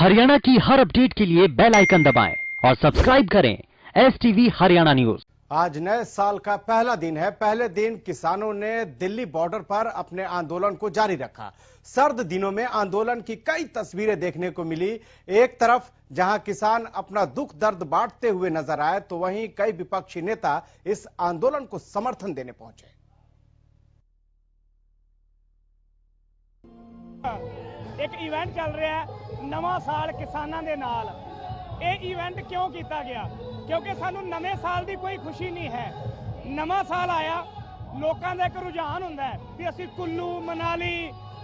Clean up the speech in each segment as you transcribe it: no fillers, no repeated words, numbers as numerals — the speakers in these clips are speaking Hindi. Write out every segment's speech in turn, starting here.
हरियाणा की हर अपडेट के लिए बेल आइकन दबाएं और सब्सक्राइब करें STV हरियाणा न्यूज। आज नए साल का पहला दिन है। पहले दिन किसानों ने दिल्ली बॉर्डर पर अपने आंदोलन को जारी रखा। सर्द दिनों में आंदोलन की कई तस्वीरें देखने को मिली। एक तरफ जहां किसान अपना दुख दर्द बांटते हुए नजर आए, तो वहीं कई विपक्षी नेता इस आंदोलन को समर्थन देने पहुंचे। एक इवेंट चल रहा है नवा साल किसानों के नाल। ये इवेंट क्यों किया गया? क्योंकि सानू नवे साल की कोई खुशी नहीं है। नवा साल आया, लोगों का एक रुझान होंदा है कि असीं Kullu Manali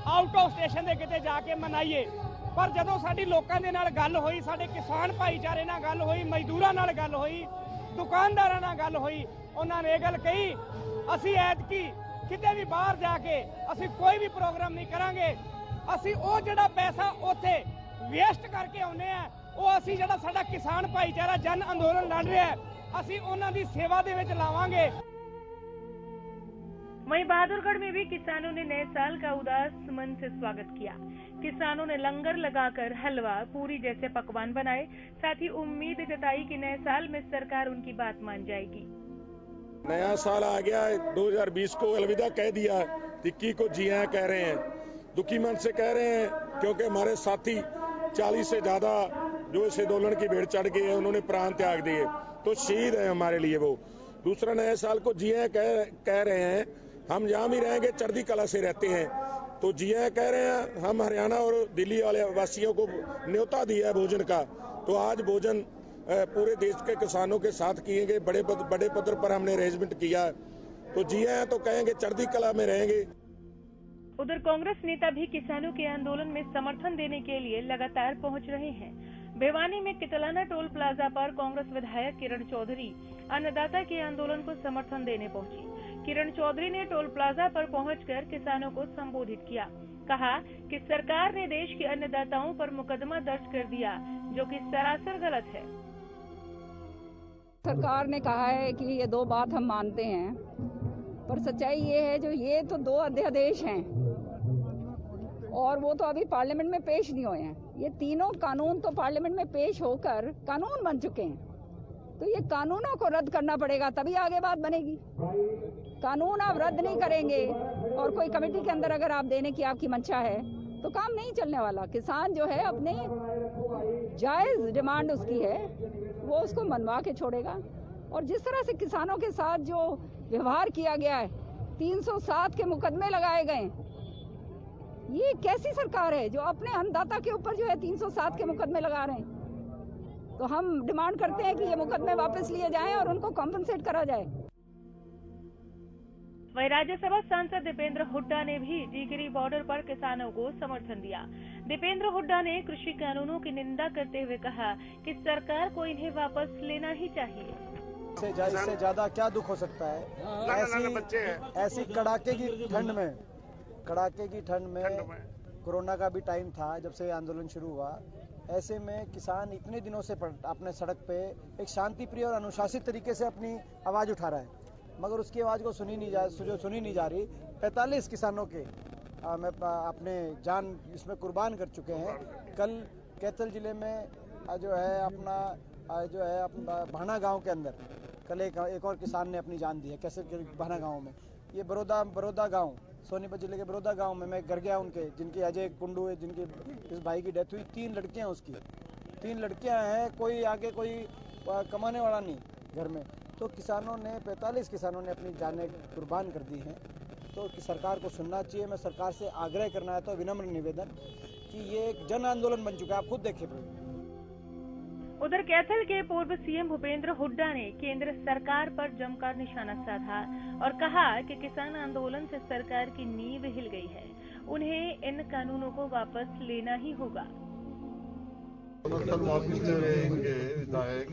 out of station के किते जाके मनाइए। पर जदों साडी लोकां दे नाल गल होई, साडे किसान भाईचारे नाल गल होई, मजदूरां नाल गल होई, दुकानदारां नाल गल होई, उन्हां ने गल कही असीं ऐतकी किते भी बाहर जाके असीं कोई भी प्रोग्राम नहीं करांगे। असीं ओ जिहड़ा पैसा उत्थे वेस्ट करके आउने आ, ਉਹ ਅਸੀਂ ਜਿਹੜਾ ਸਾਡਾ किसान भाईचारा जन अंदोलन लड़ रहा है, ਅਸੀਂ ਉਹਨਾਂ ਦੀ सेवा ਦੇ ਵਿੱਚ ਲਾਵਾਂਗੇ। वहीं बहादुरगढ़ में भी किसानों ने नए साल का उदास मन से स्वागत किया। किसानों ने लंगर लगाकर हलवा पूरी जैसे पकवान बनाए। साथ ही उम्मीद जताई कि नए साल में सरकार उनकी बात मान जाएगी। नया साल आ गया, 2020 को अलविदा कह दिया, 21 को जी आया कह रहे हैं। दुखी मन से कह रहे हैं क्योंकि हमारे साथी 40 से ज्यादा जो इस आंदोलन की भीड़ चढ़ गए हैं, उन्होंने प्राण त्याग दिए, तो शहीद है हमारे लिए वो। दूसरा, नए साल को जिया कह रहे हैं, हम जहाँ भी रहेंगे चढ़ती कला से रहते हैं, तो जिया कह रहे हैं। हम हरियाणा और दिल्ली वाले वासियों को न्योता दिया है भोजन का, तो आज भोजन पूरे देश के किसानों के साथ किए गए, बड़े पद्धर पर हमने अरेंजमेंट किया, तो जिया तो कहेंगे चढ़ती कला में रहेंगे। उधर कांग्रेस नेता भी किसानों के आंदोलन में समर्थन देने के लिए लगातार पहुंच रहे हैं। भिवानी में कितलाना टोल प्लाजा पर कांग्रेस विधायक किरण चौधरी अन्नदाता के आंदोलन को समर्थन देने पहुंची। किरण चौधरी ने टोल प्लाजा पर पहुंचकर किसानों को संबोधित किया। कहा कि सरकार ने देश के अन्नदाताओं पर मुकदमा दर्ज कर दिया, जो कि सरासर गलत है। सरकार ने कहा है कि ये दो बात हम मानते हैं, पर सच्चाई ये है जो ये तो दो अध्यादेश हैं और वो तो अभी पार्लियामेंट में पेश नहीं हुए हैं। ये तीनों कानून तो पार्लियामेंट में पेश होकर कानून बन चुके हैं, तो ये कानूनों को रद्द करना पड़ेगा, तभी आगे बात बनेगी। कानून आप रद्द नहीं करेंगे और कोई कमेटी के अंदर अगर आप देने की आपकी मंशा है तो काम नहीं चलने वाला। किसान जो है अपनी जायज डिमांड उसकी है, वो उसको मनवा के छोड़ेगा। और जिस तरह से किसानों के साथ जो व्यवहार किया गया है, 307 के मुकदमे लगाए गए, ये कैसी सरकार है जो अपने अन्नदाता के ऊपर जो है 307 के मुकदमे लगा रहे हैं? तो हम डिमांड करते हैं कि ये मुकदमे वापस लिए जाएं और उनको कॉम्पनसेट करा जाए। वहीं राज्यसभा सांसद दीपेंद्र हुड्डा ने भी टिकरी बॉर्डर पर किसानों को समर्थन दिया। दीपेंद्र हुड्डा ने कृषि कानूनों की निंदा करते हुए कहा कि सरकार को इन्हें वापस लेना ही चाहिए। इससे ज्यादा क्या दुख हो सकता है? ऐसी कड़ाके की ठंड में कोरोना का भी टाइम था जब से आंदोलन शुरू हुआ। ऐसे में किसान इतने दिनों से अपने सड़क पे एक शांतिप्रिय और अनुशासित तरीके से अपनी आवाज उठा रहा है, मगर उसकी आवाज को सुनी नहीं जा रही। 45 किसानों के अपने जान इसमें कुर्बान कर चुके हैं। कल कैथल जिले में जो है अपना भाना गांव के अंदर कल एक और किसान ने अपनी जान दी है। कैसे भाना गांव में, ये बरोदा गांव, सोनीपत जिले के बरोदा गांव में मैं घर गया उनके, जिनकी अजय कुंडू है, जिनकी इस भाई की डेथ हुई। 3 लड़कियां उसकी, 3 लड़कियां हैं, कोई आगे कोई कमाने वाला नहीं घर में। तो किसानों ने 45 किसानों ने अपनी जानें कुर्बान कर दी हैं। तो सरकार को सुनना चाहिए। मैं सरकार से आग्रह करना है तो विनम्र निवेदन कि ये एक जन आंदोलन बन चुका है, आप खुद देखें। उधर कैथल के पूर्व सीएम भूपेंद्र हुड्डा ने केंद्र सरकार पर जमकर निशाना साधा और कहा कि किसान आंदोलन से सरकार की नींव हिल गई है, उन्हें इन कानूनों को वापस लेना ही होगा। वापस ले रहे हैं इनके विधायक,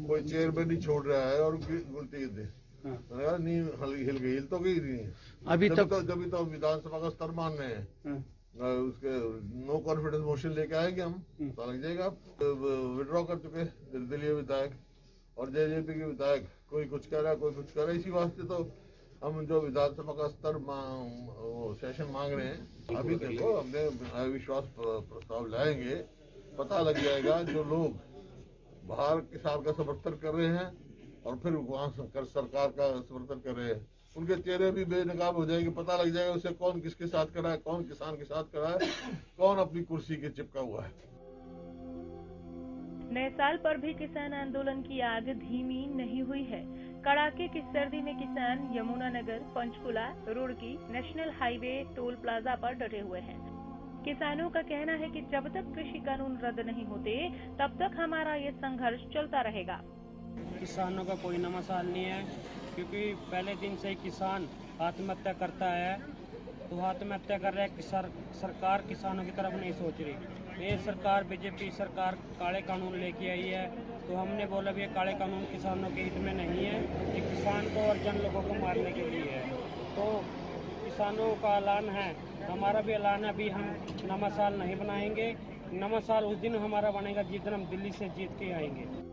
कोई चेयर पे नहीं छोड़ रहा है और उल्टी नींव हिल गई, हिल तो गई नहीं अभी तक। जब तो विधानसभा का स्तर मान रहे हैं, उसके नो कॉन्फिडेंस मोशन लेके आएंगे हम, तो लग जाएगा। विड्रॉ कर चुके निर्दलीय विधायक और जेजेपी के विधायक, कोई कुछ कह रहा है, कोई कुछ कह रहा है। इसी वास्ते तो हम जो विधानसभा का स्तर सेशन मांग रहे हैं। अभी देखो, हमने विश्वास प्रस्ताव लाएंगे पता लग जाएगा जो लोग बाहर किसान का समर्थन कर रहे हैं और फिर वहाँ सरकार का समर्थन कर रहे हैं, उनके चेहरे भी बेनकाब हो जाएंगे। पता लग जाएगा उसे कौन किसके साथ खड़ा है, कौन किसान के साथ खड़ा है, कौन अपनी कुर्सी के चिपका हुआ है। नए साल पर भी किसान आंदोलन की आग धीमी नहीं हुई है। कड़ाके की सर्दी में किसान Yamunanagar, Panchkula, Roorkee, national highway, toll plaza पर डटे हुए हैं। किसानों का कहना है कि जब तक कृषि कानून रद्द नहीं होते तब तक हमारा ये संघर्ष चलता रहेगा। किसानों का कोई नया साल नहीं है, क्योंकि पहले दिन से किसान आत्महत्या करता है, तो आत्महत्या कर रहा है कि सरकार किसानों की तरफ नहीं सोच रही। ये सरकार बीजेपी सरकार काले कानून लेके आई है, तो हमने बोला भी ये काले कानून किसानों के हित में नहीं है, ये किसान को और जन लोगों को मारने के लिए है। तो किसानों का ऐलान है, हमारा भी ऐलान है, अभी हम नया साल नहीं बनाएंगे। नया साल उस दिन हमारा बनेगा जिस दिन हम दिल्ली से जीत के आएंगे।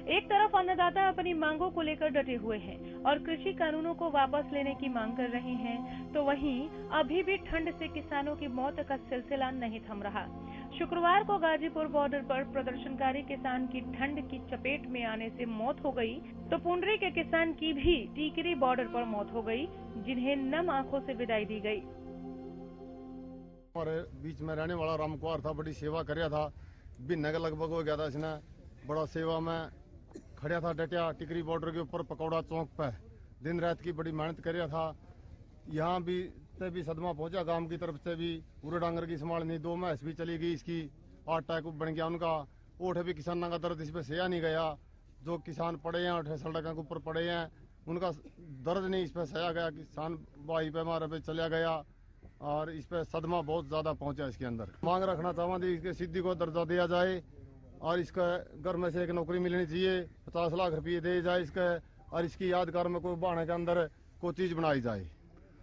एक तरफ अन्नदाता अपनी मांगों को लेकर डटे हुए हैं और कृषि कानूनों को वापस लेने की मांग कर रहे हैं, तो वहीं अभी भी ठंड से किसानों की मौत का सिलसिला नहीं थम रहा। शुक्रवार को गाजीपुर बॉर्डर पर प्रदर्शनकारी किसान की ठंड की चपेट में आने से मौत हो गई, तो पुंडरी के किसान की भी टीकरी बॉर्डर पर मौत हो गई, जिन्हें नम आंखों से विदाई दी गई। हमारे बीच में रहने वाला राम कुमार था, बड़ी सेवा कर था, बिन्ने का लगभग हो गया था, इसने बड़ा सेवा में खड़ा था, डटिया टिकरी बॉर्डर के ऊपर पकौड़ा चौक पे दिन रात की बड़ी मेहनत कर था। यहाँ भी सदमा पहुंचा, गांव की तरफ से भी पूरे डांगर की संभालनी, 2 मैस भी चली गई इसकी, 8 टैक बन गया उनका। ओठ भी किसानों का दर्द इस पे सहा नहीं गया, जो किसान पड़े हैं और सड़कों के ऊपर पड़े हैं उनका दर्द नहीं इस पे सहा गया। किसान भाई पे हमारे पे चला गया और इस पे सदमा बहुत ज्यादा पहुंचा। इसके अंदर मांग रखना चाहते इसके सिद्धि को दर्जा दिया जाए और इसका घर में से एक नौकरी मिलनी चाहिए, 50 लाख रुपये दे जाए इसका, और इसकी यादगार में कोई बहाने के अंदर कोई चीज बनाई जाए।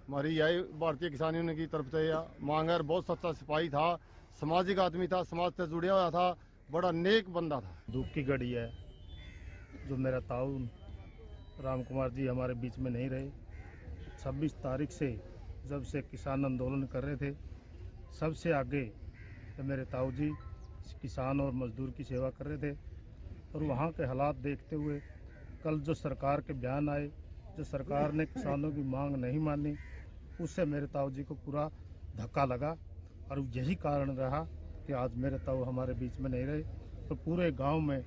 हमारी यही भारतीय किसान यूनियन की तरफ से मांग है। बहुत सच्चा सिपाही था, सामाजिक आदमी था, समाज से जुड़ा हुआ था, बड़ा नेक बंदा था। दुख की घड़ी है जो मेरा ताऊ राम कुमार जी हमारे बीच में नहीं रहे। 26 तारीख से जब से किसान आंदोलन कर रहे थे, सबसे आगे मेरे ताऊ जी किसान और मजदूर की सेवा कर रहे थे, और वहाँ के हालात देखते हुए कल जो सरकार के बयान आए, जो सरकार ने किसानों की मांग नहीं मानी, उससे मेरे ताऊ जी को पूरा धक्का लगा, और यही कारण रहा कि आज मेरे ताऊ हमारे बीच में नहीं रहे। तो पूरे गांव में